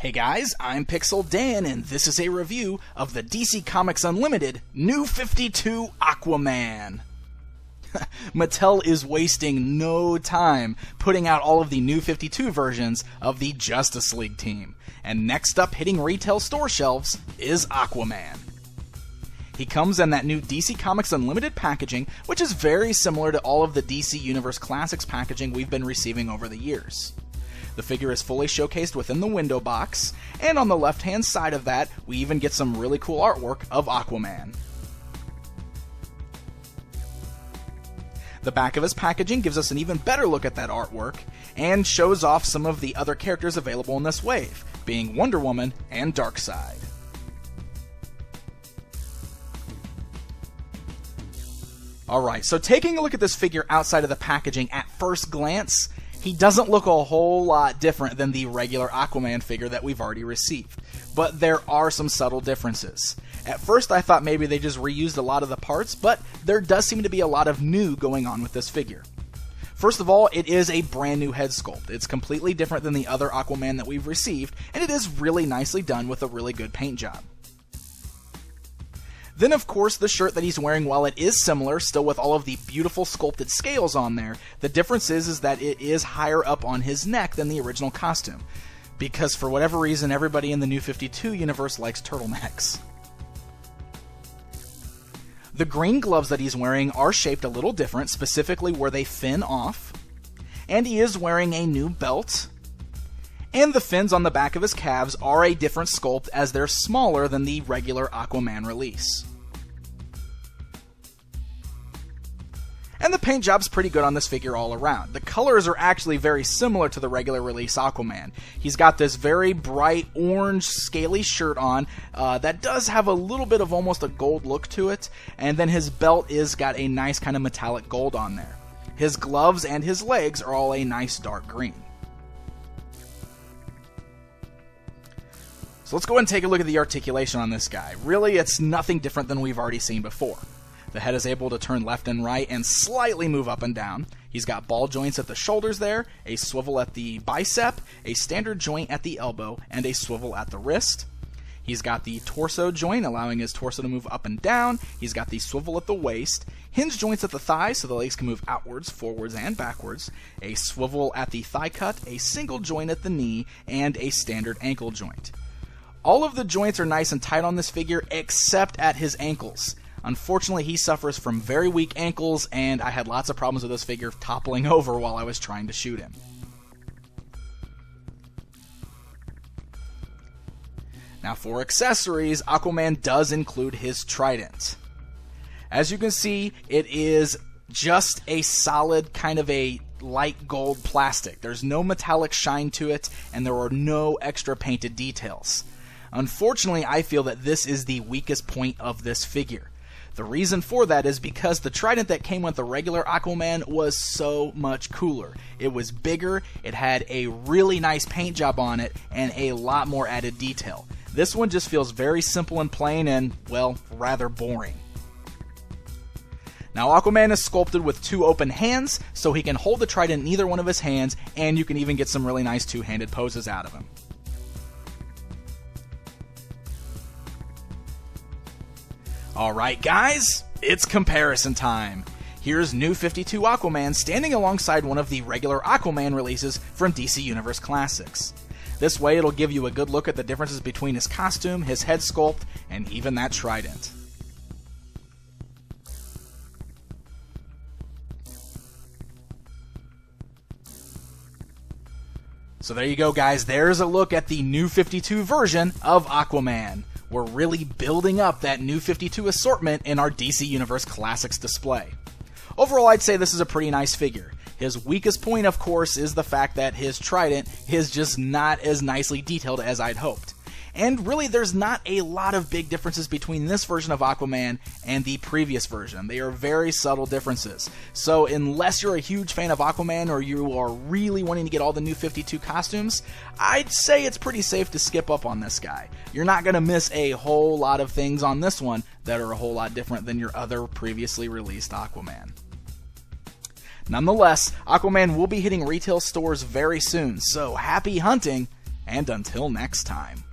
Hey guys, I'm Pixel Dan, and this is a review of the DC Comics Unlimited New 52 Aquaman. Mattel is wasting no time putting out all of the New 52 versions of the Justice League team, and next up hitting retail store shelves is Aquaman. He comes in that new DC Comics Unlimited packaging, which is very similar to all of the DC Universe Classics packaging we've been receiving over the years. The figure is fully showcased within the window box, and on the left-hand side of that, we even get some really cool artwork of Aquaman. The back of his packaging gives us an even better look at that artwork, and shows off some of the other characters available in this wave, being Wonder Woman and Darkseid. Alright, so taking a look at this figure outside of the packaging at first glance, he doesn't look a whole lot different than the regular Aquaman figure that we've already received, but there are some subtle differences. At first I thought maybe they just reused a lot of the parts, but there does seem to be a lot of new going on with this figure. First of all, it is a brand new head sculpt. It's completely different than the other Aquaman that we've received, and it is really nicely done with a really good paint job. Then, of course, the shirt that he's wearing, while it is similar, still with all of the beautiful sculpted scales on there, the difference is that it is higher up on his neck than the original costume. Because for whatever reason, everybody in the New 52 universe likes turtlenecks. The green gloves that he's wearing are shaped a little different, specifically where they fin off. And he is wearing a new belt. And the fins on the back of his calves are a different sculpt, as they're smaller than the regular Aquaman release. And the paint job's pretty good on this figure all around. The colors are actually very similar to the regular release Aquaman. He's got this very bright orange scaly shirt on that does have a little bit of almost a gold look to it, and then his belt is got a nice kind of metallic gold on there. His gloves and his legs are all a nice dark green. So let's go ahead and take a look at the articulation on this guy. Really, it's nothing different than we've already seen before. The head is able to turn left and right and slightly move up and down. He's got ball joints at the shoulders there, a swivel at the bicep, a standard joint at the elbow, and a swivel at the wrist. He's got the torso joint, allowing his torso to move up and down. He's got the swivel at the waist, hinge joints at the thighs so the legs can move outwards, forwards, and backwards, a swivel at the thigh cut, a single joint at the knee, and a standard ankle joint. All of the joints are nice and tight on this figure, except at his ankles. Unfortunately, he suffers from very weak ankles, and I had lots of problems with this figure toppling over while I was trying to shoot him. Now for accessories, Aquaman does include his trident. As you can see, it is just a solid kind of a light gold plastic. There's no metallic shine to it, and there are no extra painted details. Unfortunately, I feel that this is the weakest point of this figure. The reason for that is because the trident that came with the regular Aquaman was so much cooler. It was bigger, it had a really nice paint job on it, and a lot more added detail. This one just feels very simple and plain and, well, rather boring. Now, Aquaman is sculpted with two open hands, so he can hold the trident in either one of his hands, and you can even get some really nice two-handed poses out of him. Alright guys, it's comparison time. Here's New 52 Aquaman standing alongside one of the regular Aquaman releases from DC Universe Classics. This way it'll give you a good look at the differences between his costume, his head sculpt, and even that trident. So there you go guys, there's a look at the New 52 version of Aquaman. We're really building up that New 52 assortment in our DC Universe Classics display. Overall, I'd say this is a pretty nice figure. His weakest point, of course, is the fact that his trident is just not as nicely detailed as I'd hoped. And really, there's not a lot of big differences between this version of Aquaman and the previous version. They are very subtle differences. So unless you're a huge fan of Aquaman or you are really wanting to get all the New 52 costumes, I'd say it's pretty safe to skip up on this guy. You're not going to miss a whole lot of things on this one that are a whole lot different than your other previously released Aquaman. Nonetheless, Aquaman will be hitting retail stores very soon, so happy hunting, And until next time.